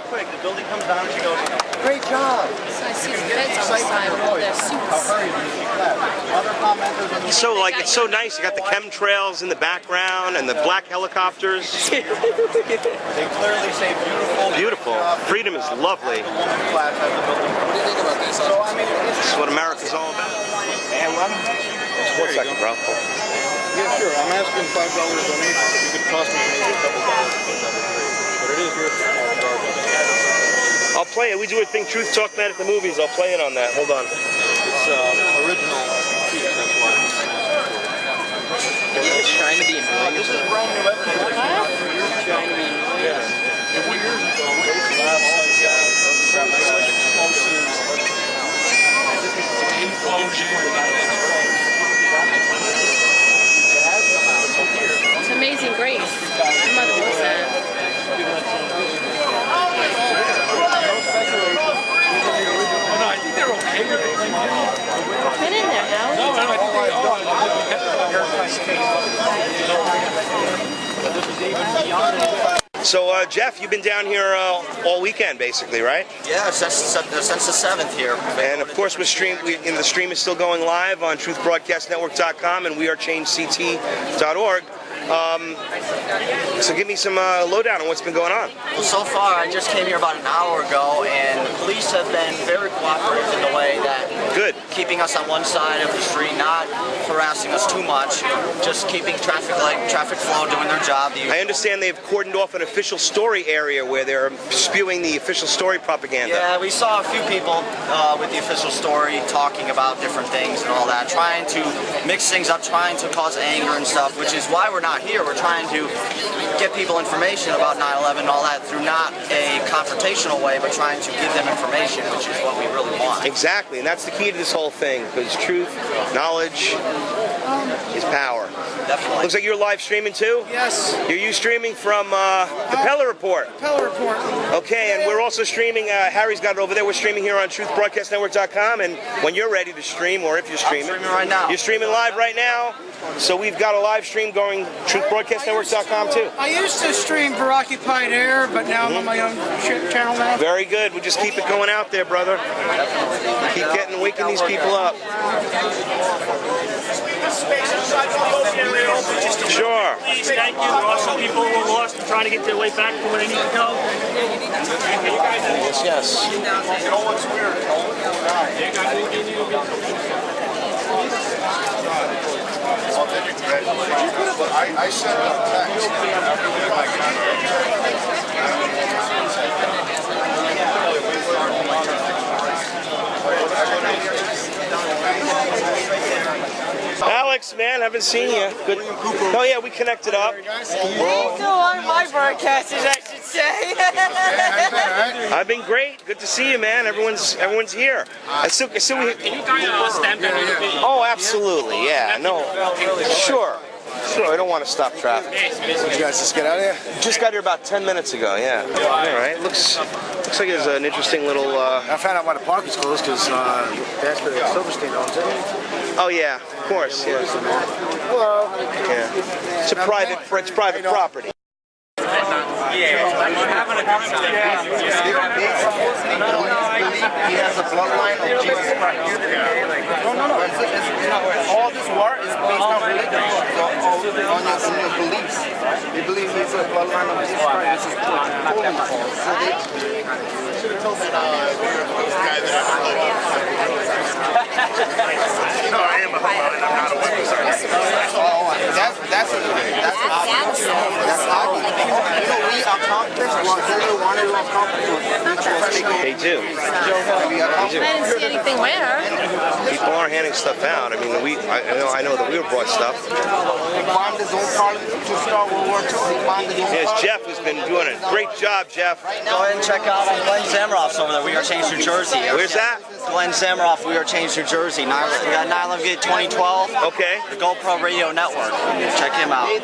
quick. The building comes down and she goes, great job. So I see the feds on the side with all their suits. So like it's so nice. You got the chemtrails in the background and the black helicopters. They clearly say beautiful. Beautiful. Freedom is lovely. What do you think about this? So I mean, this is what America's all about. And just 1 second, bro. Yeah, sure. I'm asking $5 donation. If you could toss me maybe a couple dollars, but it is your I'll play it. We do a thing, Truth Talk Night at the movies. I'll play it on that. Hold on. It's original piece, that's why. He's trying to be annoying. This is brand new evidence. He's trying to be annoying. Yes. A few years ago, It's Amazing Grace. My mother was that. Been in there now. No, I think they are. So, Jeff, you've been down here all weekend, basically, right? Yeah, since the 7th here. And of course, the stream is still going live on truthbroadcastnetwork.com and wearechangect.org. So give me some lowdown on what's been going on. Well, so far, I just came here about an hour ago, and the police have been very cooperative in the way that keeping us on one side of the street, not harassing us too much, just keeping traffic flow, doing their job. I understand they've cordoned off an official story area where they're spewing the official story propaganda. Yeah, we saw a few people with the official story talking about different things and all that, trying to mix things up, trying to cause anger and stuff, which is why we're not here. We're trying to get people information about 9/11 and all that through not a confrontational way, but trying to give them information, which is what we really want. Exactly, and that's the key to this whole thing, because truth, knowledge is power. Definitely. Looks like you're live streaming too? Yes. Are you streaming from the Pella Report? Pella Report. Okay, and we're also streaming, Harry's got it over there, we're streaming here on truthbroadcastnetwork.com, and when you're ready to stream, or if you're streaming. I'm streaming right now. You're streaming live right now, so we've got a live stream going truthbroadcastnetwork.com too. I used to stream for Occupied Air, but now I'm on my own channel now. Very good. We'll just keep it going out there, brother. Keep waking these people up. Sure. Please, thank you. There are some people who are lost and trying to get their way back to where they need to go. Yes, yes. You know what's weird? I sent a text. Alex, man, haven't seen you. Good. Oh yeah, we connected up. Still on my broadcasters, I should say. I've been great. Good to see you, man. Everyone's here. Oh, absolutely. Yeah. No. Sure. Sure, I don't want to stop traffic. Did you guys just get out of here? Just got here about 10 minutes ago, yeah. All right, looks like it's an interesting little... I found out why the park is closed, because that's where the Silverstein owns it. Oh, yeah, of course, yeah. Well, yeah. It's private property. He has a bloodline of Jesus Christ. No. All this war is based on religion, on your beliefs. They believe he's a bloodline of Jesus Christ. This is totally false. So they should have told me this guy that I am a Hamad, and I'm not a witness. That's we accomplished what they wanted to accomplish. They do. I didn't see anything where. People are handing stuff out. I mean, I know that we were brought stuff. He bombed his own parliament to start World War II. He bombed his own Yes, Jeff has been doing a great job, Jeff. Go ahead and check out Glenn Zamaroff's over there. We Are Changed New Jersey. Where's that? Glenn Zamaroff, We Are Changed New Jersey. We got 9/11 Gate 2012. Okay. The GoPro Radio Network. Check him out. All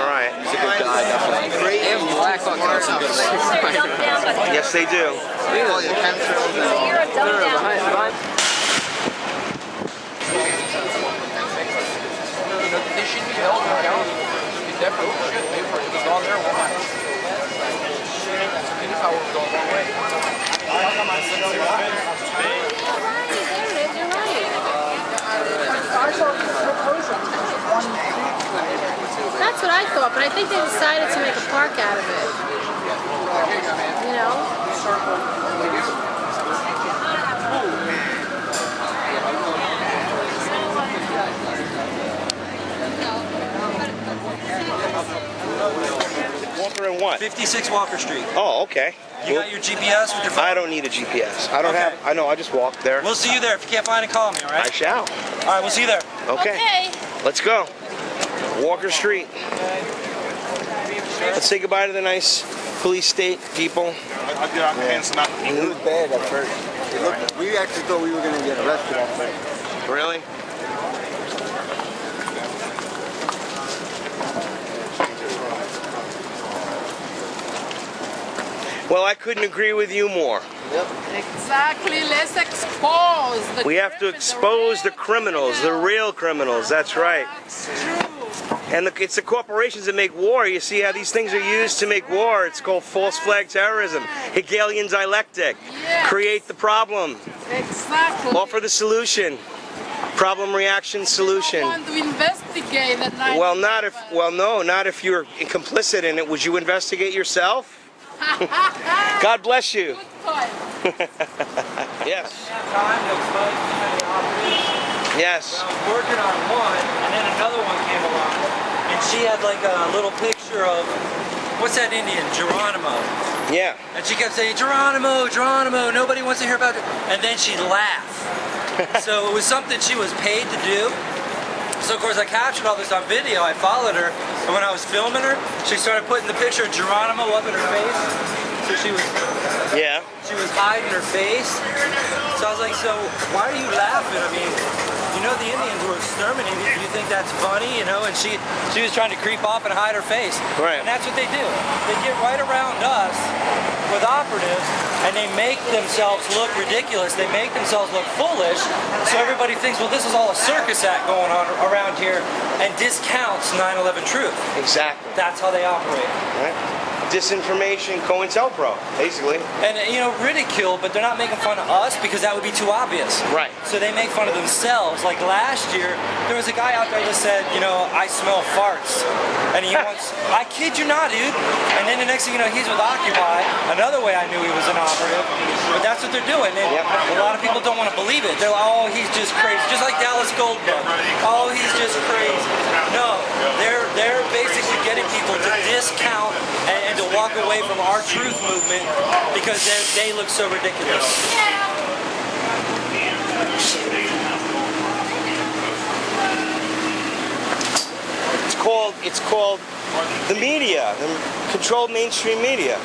right. He's a good guy, definitely. Yes, they do. They should be held accountable. They definitely should. It was on their watch. This is how it was going on. think they decided to make a park out of it. You know? Walker and what? 56 Walker Street. Oh, okay. You got your GPS with your phone? I don't need a GPS. I don't have. I know. I just walk there. We'll see you there. If you can't find it, call me, all right? I shall. All right, we'll see you there. Okay. Let's go. Walker Street. Let's say goodbye to the nice police state people. I'll get out my hands not. It was bad at first. We actually thought we were going to get arrested at first. Really? Well, I couldn't agree with you more. Exactly. Let's expose the We have to expose the criminals, the real criminals. That's right. That's true. And it's the corporations that make war. You see how these things are used to make war. It's called false flag terrorism. Hegelian dialectic. Yes. Create the problem. Exactly. Offer the solution. Problem, reaction, solution. You don't want to investigate the 9/11. Well, not if. Well, no, not if you're complicit in it. Would you investigate yourself? God bless you. Good point. Yes. Time to expose too many operatives. Yes. I was working on one, and then another one came along, and she had like a little picture of, what's that Indian? Geronimo. Yeah. And she kept saying, Geronimo, Geronimo, nobody wants to hear about it. And then she'd laugh. So it was something she was paid to do. So of course I captured all this on video. I followed her, and when I was filming her, she started putting the picture of Geronimo up in her face. So she was hiding her face. So I was like, so why are you laughing? I mean, you know the Indians were exterminated. Do you think that's funny? You know, and she was trying to creep off and hide her face. Right. And that's what they do. They get right around us with operatives, and they make themselves look ridiculous. They make themselves look foolish, so everybody thinks, well, this is all a circus act going on around here, and discounts 9/11 truth. Exactly. That's how they operate. Right. Disinformation, COINTELPRO, basically. And, you know, ridicule, but they're not making fun of us because that would be too obvious. Right. So they make fun of themselves. Like last year, there was a guy out there that said, you know, I smell farts. And he wants, I kid you not, dude. And then the next thing you know, he's with Occupy. Another way I knew he was an operative. But that's what they're doing. And a lot of people don't want to believe it. They're like, oh, he's just crazy. Just like Dallas Goldberg. Oh, he's just crazy. No, they're basically getting people to discount and to walk away from our truth movement because they look so ridiculous. It's called the media, the controlled mainstream media.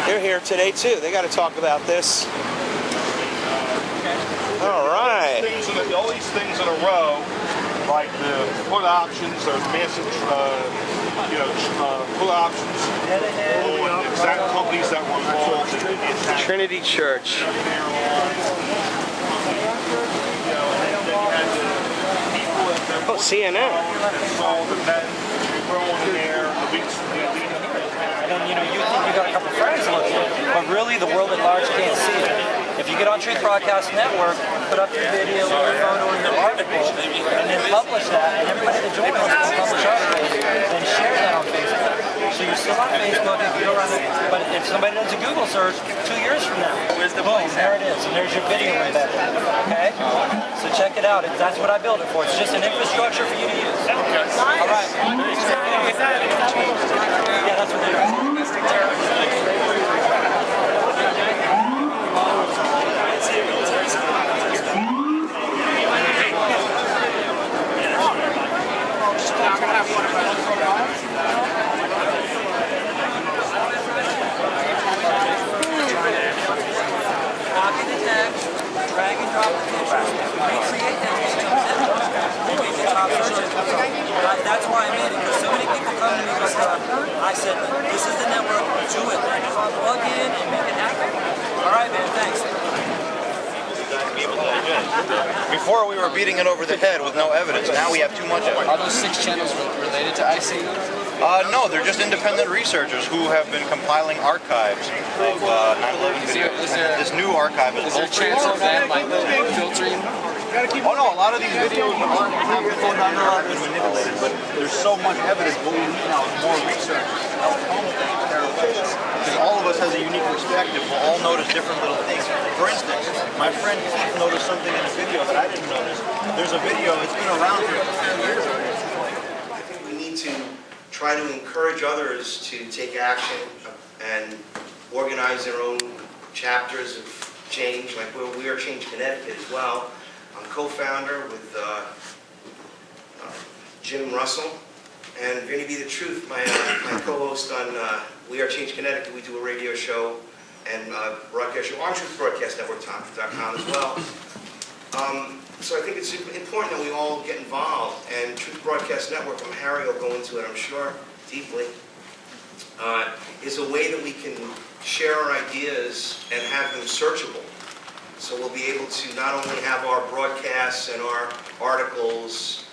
They're here today too. They got to talk about this. All right. All these things in a row, like the put options, those massive, put options on exact companies that were involved in the attack. Trinity Church. Oh, CNN. And then, you know, you think you got a couple friends looking, but really the world at large can't see it. If you get on Truth Broadcast Network, put up your video or your photo or your article, and then publish that, and everybody that joins us will publish articles, then share that on Facebook. So you're still on Facebook, if you go around it, but if somebody does a Google search 2 years from now, boom, there it is, and there's your video embedded, okay? So check it out, that's what I built it for. It's just an infrastructure for you to use. Okay. All right. Yeah, that's what they are. Copy the text, drag and drop the pictures, recreate that using the network, and make the top searches. That's why I made it, because so many people come to me because I said, this is the network, do it. Plug in and make it happen. All right, man, thanks. Before we were beating it over the head with no evidence. Now we have too much evidence. Are those 6 channels related to IC? No, they're just independent researchers who have been compiling archives of 9/11 videos. This new archive is there a chance of them like filtering Oh no, a lot of these videos have been manipulated, but there's so much evidence. What we need now is more research. Because all of us has a unique perspective. We'll all notice different little things. For instance, my friend Keith noticed something in a video that I didn't notice. There's a video, it's been around for 2 years. I think we need to try to encourage others to take action and organize their own chapters of change, like We Are Change Connecticut as well. I'm co-founder with Jim Russell, and Vinny Be the Truth, my co-host on We Are Change Connecticut. We do a radio show and broadcast show on truthbroadcastnetwork.com as well. So I think it's important that we all get involved, and Truth Broadcast Network, and Harry will go into it, I'm sure, deeply, is a way that we can share our ideas and have them searchable. So we'll be able to not only have our broadcasts and our articles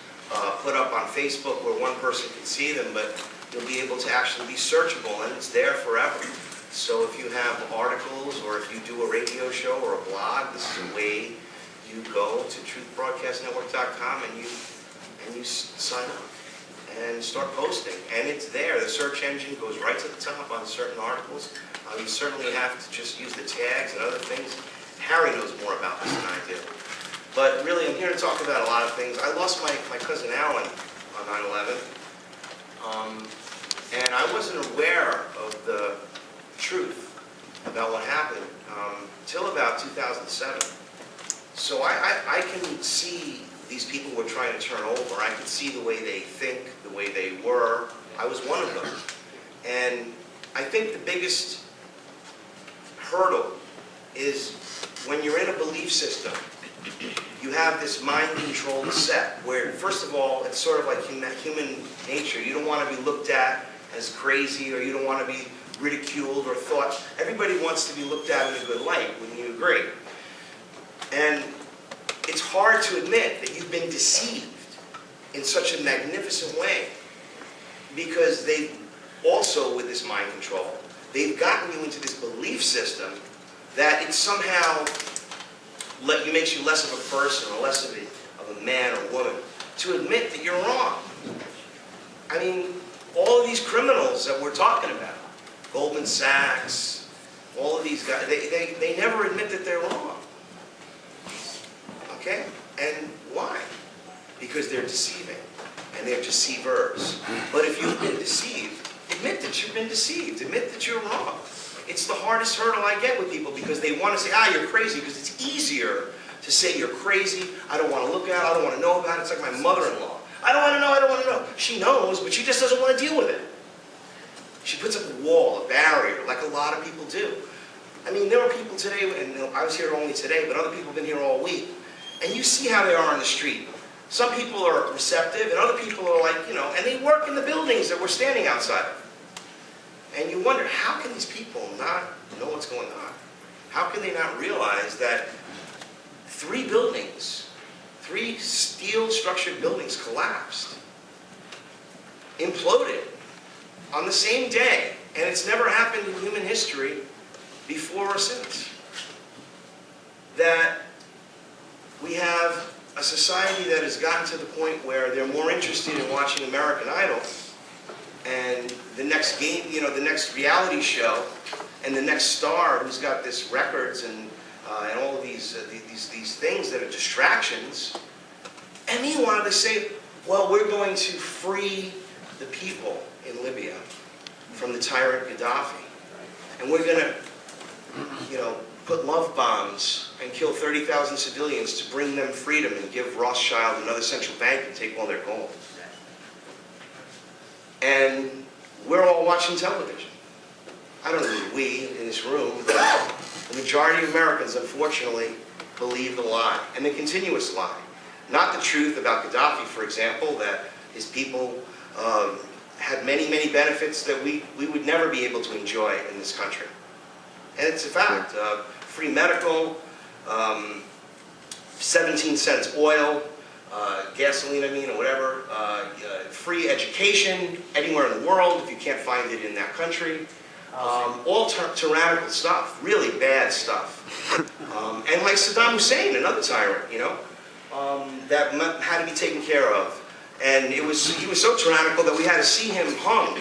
put up on Facebook where one person can see them, but you'll be able to actually be searchable, and it's there forever. So if you have articles, or if you do a radio show or a blog, this is a way you go to truthbroadcastnetwork.com and you sign up and start posting, and it's there. The search engine goes right to the top on certain articles. You certainly have to just use the tags and other things. Harry knows more about this than I do. But really, I'm here to talk about a lot of things. I lost my cousin Alan on 9/11, and I wasn't aware of the truth about what happened till about 2007. So I can see these people were trying to turn over. I could see the way they think, the way they were. I was one of them. And I think the biggest hurdle is when you're in a belief system, you have this mind control set where, first of all, it's sort of like human nature. You don't want to be looked at as crazy, or you don't want to be ridiculed or thought. Everybody wants to be looked at in a good light. Wouldn't you agree? And it's hard to admit that you've been deceived in such a magnificent way, because they've also, with this mind control, they've gotten you into this belief system that it somehow makes you less of a person, or less of a man or woman, to admit that you're wrong. I mean, all of these criminals that we're talking about, Goldman Sachs, all of these guys, they never admit that they're wrong. Okay? And why? Because they're deceiving, and they're deceivers. But if you've been deceived, admit that you've been deceived. Admit that you're wrong. It's the hardest hurdle I get with people, because they want to say, you're crazy, because it's easier to say you're crazy. I don't want to look at it. I don't want to know about it. It's like my mother-in-law. I don't want to know. I don't want to know. She knows, but she just doesn't want to deal with it. She puts up a wall, a barrier, like a lot of people do. I mean, there are people today, and I was here only today, but other people have been here all week, and you see how they are on the street. Some people are receptive, and other people are like, and they work in the buildings that we're standing outside of. And you wonder, how can these people not know what's going on? How can they not realize that 3 buildings, 3 steel-structured buildings collapsed, imploded on the same day, and it's never happened in human history before or since? That we have a society that has gotten to the point where they're more interested in watching American Idol and the next game, the next reality show, and the next star who's got this records and all of these things that are distractions. And meanwhile, they say, well, we're going to free the people in Libya from the tyrant Gaddafi, and we're going to, put love bombs and kill 30,000 civilians to bring them freedom and give Rothschild another central bank and take all their gold. And we're all watching television. I don't know, we in this room, but the majority of Americans, unfortunately, believe the lie, and the continuous lie. Not the truth about Gaddafi, for example, that his people had many, many benefits that we would never be able to enjoy in this country. And it's a fact. Free medical, 17 cents oil, gasoline, or whatever, free education anywhere in the world if you can't find it in that country. All tyrannical stuff, really bad stuff. And like Saddam Hussein, another tyrant, that had to be taken care of. And he was so tyrannical that we had to see him hung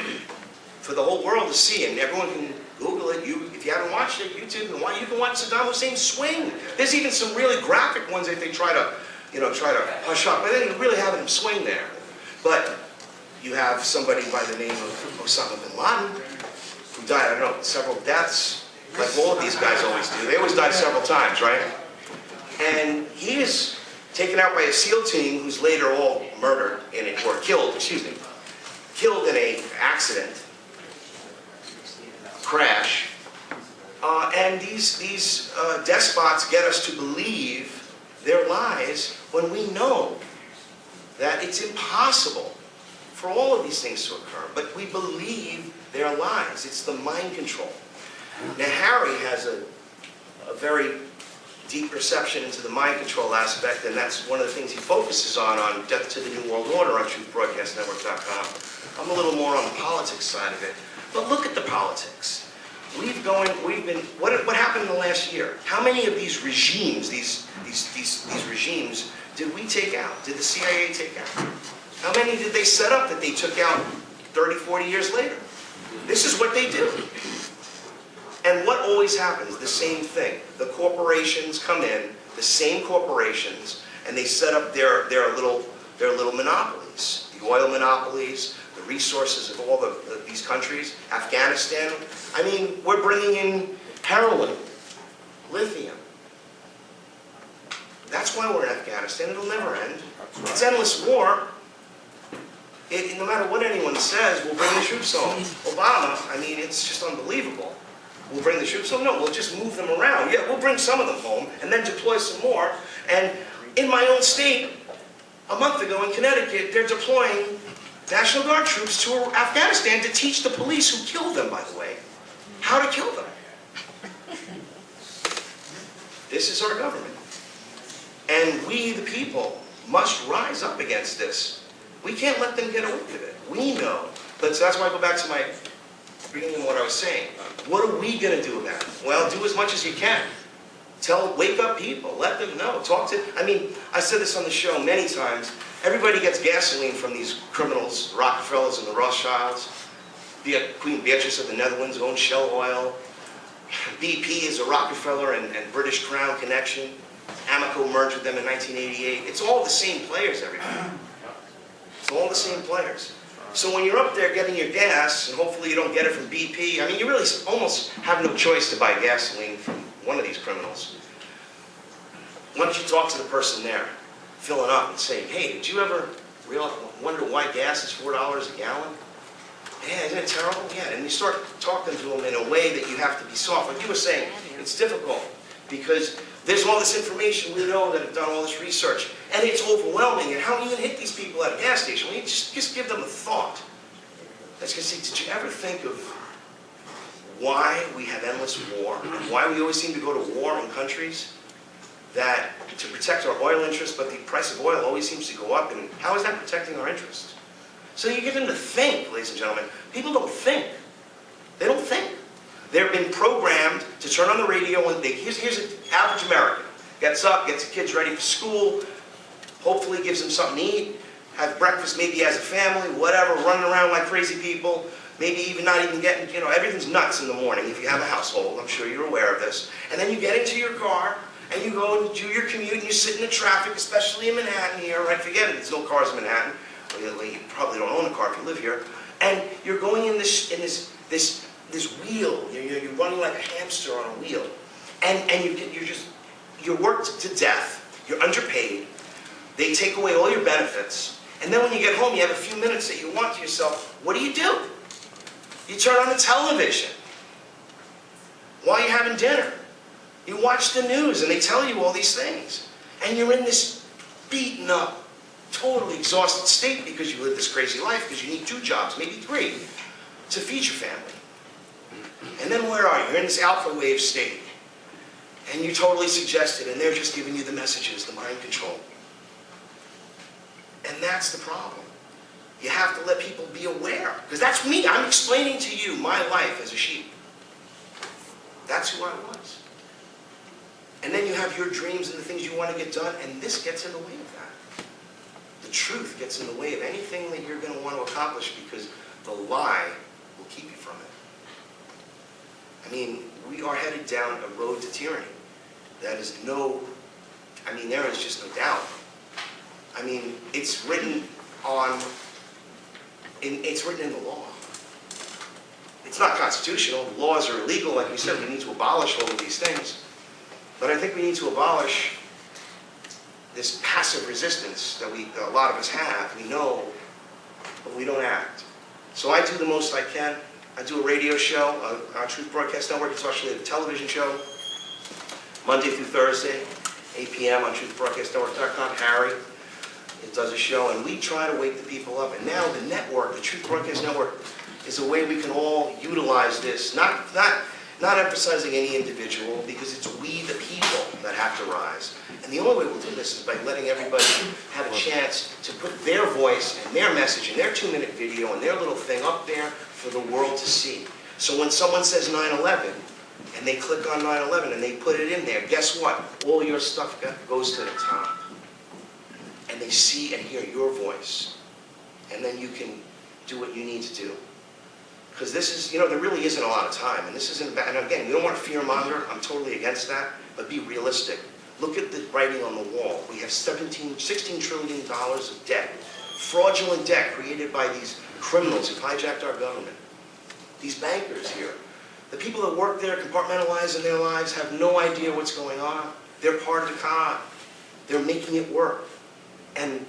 for the whole world to see. And everyone can Google it. If you haven't watched it, YouTube, you can watch Saddam Hussein swing. There's even some really graphic ones that they try to hush up. But then you really having him swing there. But you have somebody by the name of Osama bin Laden, who died, I don't know, several deaths, like all of these guys always do. They always die several times, right? And he is taken out by a SEAL team who's later all murdered in it, or killed, excuse me, killed in an accident, crash. And these despots get us to believe their lies when we know that it's impossible for all of these things to occur. But we believe their lies. It's the mind control. Now, Harry has a very deep perception into the mind control aspect, and that's one of the things he focuses on Death to the New World Order on truthbroadcastnetwork.com. I'm a little more on the politics side of it. But look at the politics. What happened in the last year? How many of these regimes, these regimes, did we take out? Did the CIA take out? How many did they set up that they took out 30, 40 years later? This is what they do. And what always happens? The same thing. The corporations come in, the same corporations, and they set up their little monopolies. The oil monopolies, the resources of all these countries. Afghanistan. I mean, we're bringing in heroin, lithium. That's why we're in Afghanistan. It'll never end. It's endless war. No matter what anyone says, we'll bring the troops home. Obama, I mean, it's just unbelievable. We'll bring the troops home? No, we'll just move them around. Yeah, we'll bring some of them home and then deploy some more. And in my own state, a month ago in Connecticut, they're deploying National Guard troops to Afghanistan to teach the police, who killed them, by the way, how to kill them. This is our government. And we, the people, must rise up against this. We can't let them get away with it. We know. But so that's why I go back to my beginning of what I was saying. What are we going to do about it? Well, do as much as you can. Wake up people. Let them know. Talk to, I mean, I said this on the show many times. Everybody gets gasoline from these criminals, Rockefellers and the Rothschilds. Queen Beatrice of the Netherlands owns Shell Oil. BP is a Rockefeller and British Crown connection. Amoco merged with them in 1988. It's all the same players, everybody. It's all the same players. So when you're up there getting your gas, and hopefully you don't get it from BP, I mean, you really almost have no choice to buy gasoline from one of these criminals. Why don't you talk to the person there, filling up and saying, hey, did you ever wonder why gas is $4 a gallon? Yeah, isn't it terrible? Yeah, and you start talking to them in a way that you have to be soft. Like you were saying, it's difficult because there's all this information we know that have done all this research, and it's overwhelming. And how are you going to hit these people at a gas station? Well, you just give them a thought. That's going to say, did you ever think of why we have endless war, and why we always seem to go to war in countries that to protect our oil interests, but the price of oil always seems to go up, and how is that protecting our interests? So you get them to think, ladies and gentlemen. People don't think. They don't think. They've been programmed to turn on the radio and think, here's an average American. Gets up, gets the kids ready for school, hopefully gives them something to eat, have breakfast maybe as a family, whatever, running around like crazy people, maybe even not even getting, everything's nuts in the morning if you have a household. I'm sure you're aware of this. And then you get into your car, and you go and do your commute, and you sit in the traffic, especially in Manhattan here, right? Forget it, there's no cars in Manhattan. Well, you probably don't own a car if you live here. And you're going in this wheel. You're running like a hamster on a wheel. And you're worked to death. You're underpaid. They take away all your benefits. And then when you get home, you have a few minutes that you want to yourself. What do? You turn on the television while you're having dinner. You watch the news and they tell you all these things. And you're in this beaten up, totally exhausted state because you live this crazy life, because you need 2 jobs, maybe 3, to feed your family. And then where are you? You're in this alpha wave state. And you're totally suggested, and they're just giving you the messages, the mind control. And that's the problem. You have to let people be aware. Because that's me. I'm explaining to you my life as a sheep. That's who I was. And then you have your dreams and the things you want to get done, and this gets in the way of that. The truth gets in the way of anything that you're going to want to accomplish because the lie will keep you from it. I mean, we are headed down a road to tyranny. That is there is just no doubt. I mean, it's written in the law. It's not constitutional. The laws are illegal. Like we said, we need to abolish all of these things. But I think we need to abolish this passive resistance that a lot of us have. We know, but we don't act. So I do the most I can. I do a radio show on Truth Broadcast Network. It's actually a television show, Monday through Thursday, 8 p.m. on truthbroadcastnetwork.com. Harry does a show, and we try to wake the people up. And now the network, the Truth Broadcast Network, is a way we can all utilize this, not emphasizing any individual, because it's we, the people, that have to rise. And the only way we'll do this is by letting everybody have a chance to put their voice and their message and their 2-minute video and their little thing up there for the world to see. So when someone says 9/11, and they click on 9/11 and they put it in there, guess what? All your stuff goes to the top. And they see and hear your voice. And then you can do what you need to do. Because this is, there really isn't a lot of time. And this isn't bad. And again, we don't want to fear-monger. I'm totally against that. But be realistic. Look at the writing on the wall. We have $16 trillion of debt. Fraudulent debt created by these criminals who've hijacked our government. These bankers here. The people that work there, compartmentalized in their lives, have no idea what's going on. They're part of the con. They're making it work. And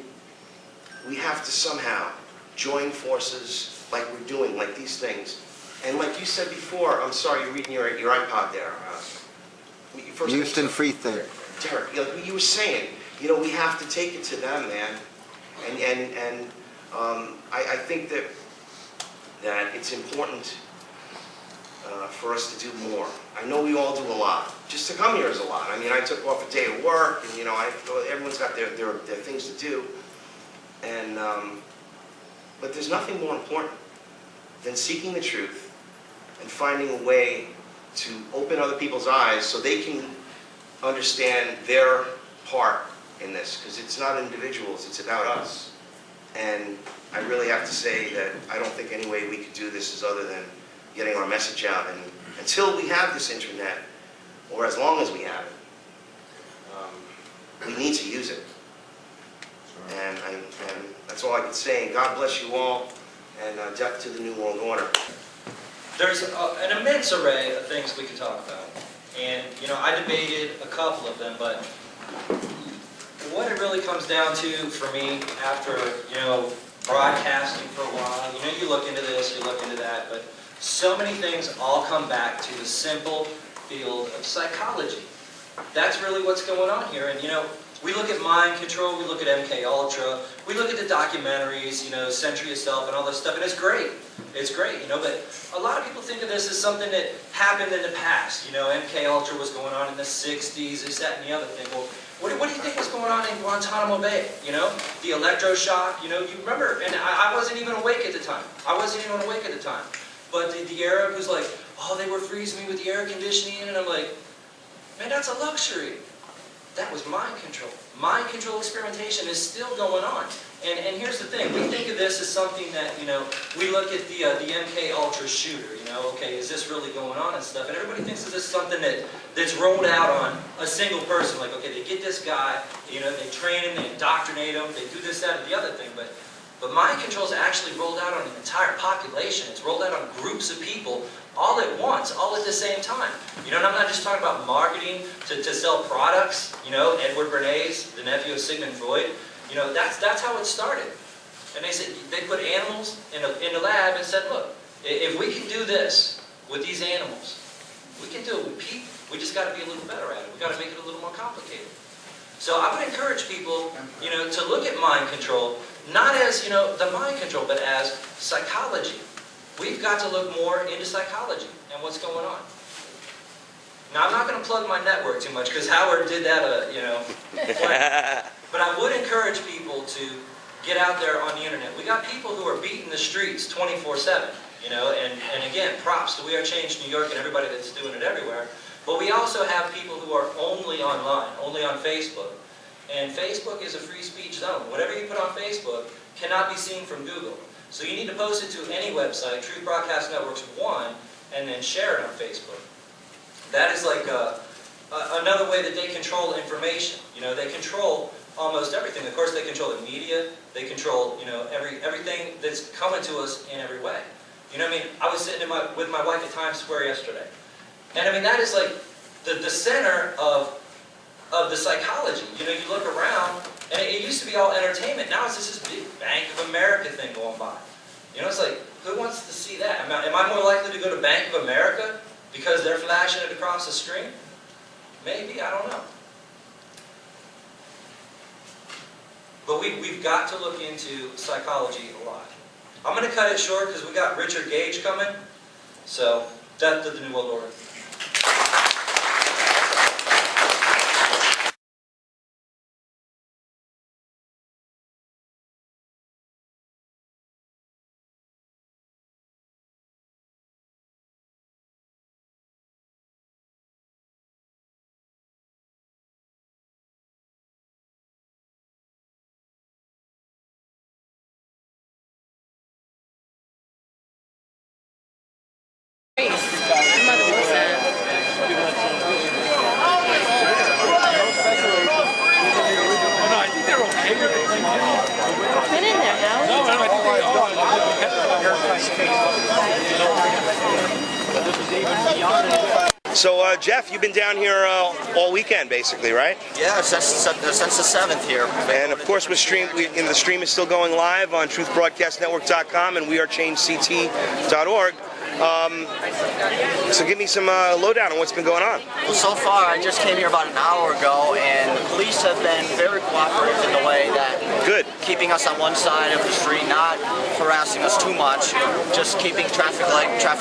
we have to somehow join forces like we're doing, like these things. And like you said before, I'm sorry, you're reading your iPod there. Houston Free Think. Derek, like you were saying, we have to take it to them, man. And I think that it's important for us to do more. I know we all do a lot. Just to come here is a lot. I mean, I took off a day of work, and everyone's got their things to do. And but there's nothing more important than seeking the truth and finding a way to open other people's eyes so they can understand their part in this. Because it's not individuals, it's about us. And I really have to say that I don't think any way we could do this is other than getting our message out. And until we have this internet, or as long as we have it, we need to use it. And that's all I can say. And God bless you all, and death to the New World Order. There's an immense array of things we could talk about. And, I debated a couple of them, but what it really comes down to for me after, broadcasting for a while, you look into this, you look into that, but so many things all come back to the simple field of psychology. That's really what's going on here. And, we look at mind control, we look at MK Ultra, we look at the documentaries, Century of Self and all this stuff, and it's great. It's great, but a lot of people think of this as something that happened in the past. MK Ultra was going on in the 60s, this, that, and the other thing. Well, what do you think was going on in Guantanamo Bay? The electroshock, you remember, and I wasn't even awake at the time. But the Arab who's like, oh, they were freezing me with the air conditioning, and I'm like, man, that's a luxury. That was mind control. Mind control experimentation is still going on. And here's the thing, we think of this as something that, we look at the MK Ultra shooter, okay, is this really going on and stuff, and everybody thinks of this as something that's rolled out on a single person, like, okay, they get this guy, they train him, they indoctrinate him, they do this, that, and the other thing, but mind control is actually rolled out on an entire population. It's rolled out on groups of people all at once, all at the same time. And I'm not just talking about marketing to sell products, Edward Bernays, the nephew of Sigmund Freud, that's how it started. And they put animals in the lab and said, look, if we can do this with these animals, we can do it with people. We just got to be a little better at it. We got to make it a little more complicated. So I would encourage people, to look at mind control, not as, the mind control, but as psychology. We've got to look more into psychology and what's going on. Now, I'm not going to plug my network too much because Howard did that, but I would encourage people to get out there on the internet. We got people who are beating the streets 24/7. you know, and again, props to We Are Change New York and everybody that's doing it everywhere. But we also have people who are only online, only on Facebook. And Facebook is a free speech zone. Whatever you put on Facebook cannot be seen from Google. So you need to post it to any website, Truth Broadcast Network's one, and then share it on Facebook. That is like another way that they control information. You know, they control almost everything. Of course, they control the media. They control, you know, everything that's coming to us in every way. You know what I mean? I was sitting with my wife at Times Square yesterday. And I mean, that is like the center of the psychology. You know, you look around, and it used to be all entertainment. Now it's just this big Bank of America thing going by. You know, it's like, who wants to see that? Am I more likely to go to Bank of America because they're flashing it across the screen? Maybe, I don't know. But we've got to look into psychology a lot. I'm going to cut it short because we got Richard Gage coming. So, Death to the New World Order. So, Jeff, you've been down here all weekend, basically, right? Yeah, since the 7th here. And of course, the stream is still going live on truthbroadcastnetwork.com and wearechangect.org. So give me some lowdown on what's been going on. Well, so far, I just came here about an hour ago, and the police have been very cooperative in the way that keeping us on one side of the street, not harassing us too much, just keeping traffic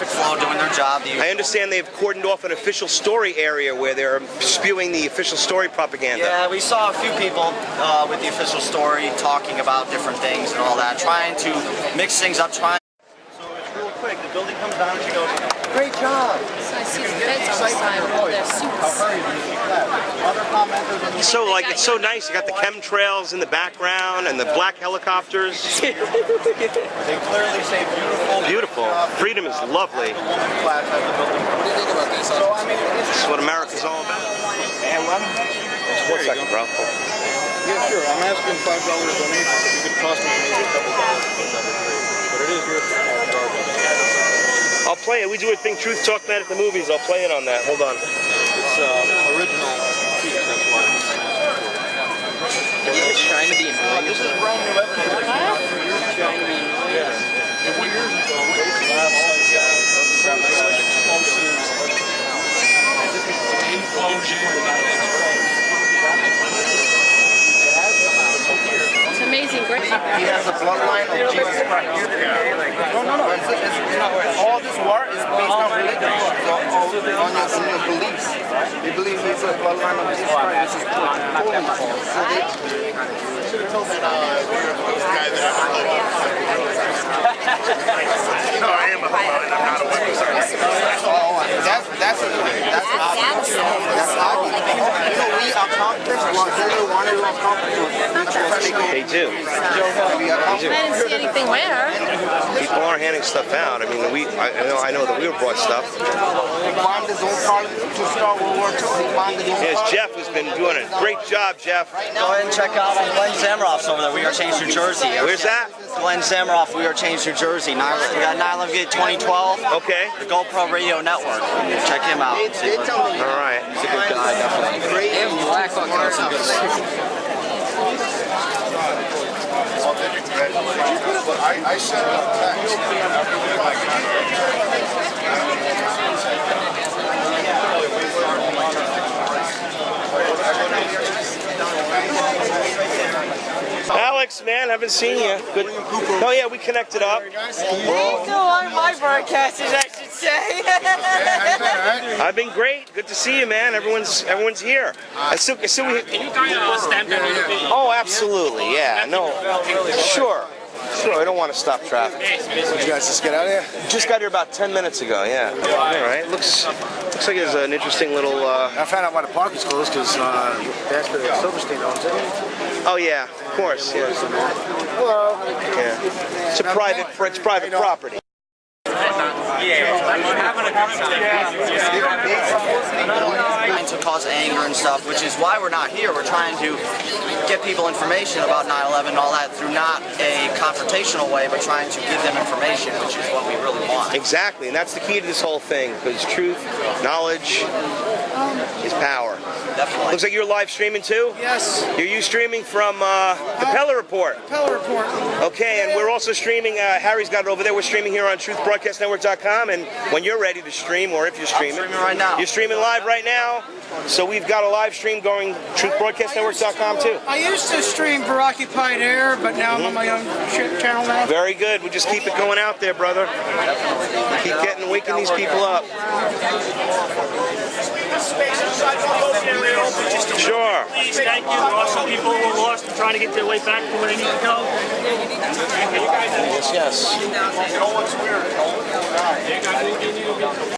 flow, doing their job. I understand they've cordoned off an official story area where they're spewing the official story propaganda. Yeah, we saw a few people with the official story talking about different things and all that, trying to mix things up, So it's real quick. The building comes down and she goes, great job. So I see the feds on the side with their suits. So, like, it's so nice. You got the chemtrails in the background and the black helicopters. They clearly say beautiful. Beautiful. Freedom is lovely. What do you think about this? So, I mean, this is what America's all about. And one? 1 second, bro. Yeah, sure. I'm asking $5 donation. It could cost me maybe a couple dollars to put that in free. But it is worth it. I'll play it. We do a thing, Truth Talk Night at the movies. I'll play it on that. Hold on. It's original piece, that's why. It's trying to be this is brand new evidence. Yes. And 2 years ago, It's amazing, great. He has a bloodline of Jesus Christ. No. All this war is based on religion, on your beliefs. They believe he's a bloodline of Jesus Christ. This is totally false. So they should have told me this guy that No, I am a homo and I'm not a woman. That's we accomplish what they wanted to accomplish. They do. I didn't see anything where. People are handing stuff out. I mean, I know that we were brought stuff. He bombed his own parliament to start World War II. He bombed his own Yes, Jeff has been doing a great job, Jeff. Go ahead and check out Glenn Zamroff's over there. We Are Change New Jersey. Where's that? Glenn Zamroff, We Are Change New Jersey. We got 9/11 2012. Okay. The GoPro Radio Network. Check him out. All right. He's a good guy, definitely. They have black on some good I sent him a Alex, man, haven't seen you. Good. Oh yeah, we connected up. Still on my broadcasters, I should say. I've been great. Good to see you, man. Everyone's here. Can you stamp that on your video? Oh, absolutely. Yeah. No. Sure. Sure, I don't want to stop traffic. Did you guys just get out of here? Just got here about 10 minutes ago, yeah. All right, looks like it's an interesting little... I found out why the park is closed because that's the Silverstein owns it. Oh, yeah, of course, yeah. Hello. Yeah. It's private property. Trying to cause anger and stuff, which is why we're not here. We're trying to get people information about 9/11 and all that through not a confrontational way, but trying to give them information, which is what we really want. Exactly, and that's the key to this whole thing, because truth, knowledge is power. Definitely. Looks like you're live streaming too? Yes. Are you streaming from the Pella Report? Pella Report. Okay, and we're also streaming, Harry's got it over there, we're streaming here on truthbroadcastnetwork.com, and when you're ready to stream, or if you're streaming. I'm streaming right now. You're streaming live right now, so we've got a live stream going truthbroadcastnetwork.com too. I used to stream for Occupied Air, but now I'm on my own channel now. Very good, we'll just keep it going out there, brother. Keep waking these people up. Sure. Please, thank you. There are some people who are lost and trying to get their way back to where they need to go. Yes, yes.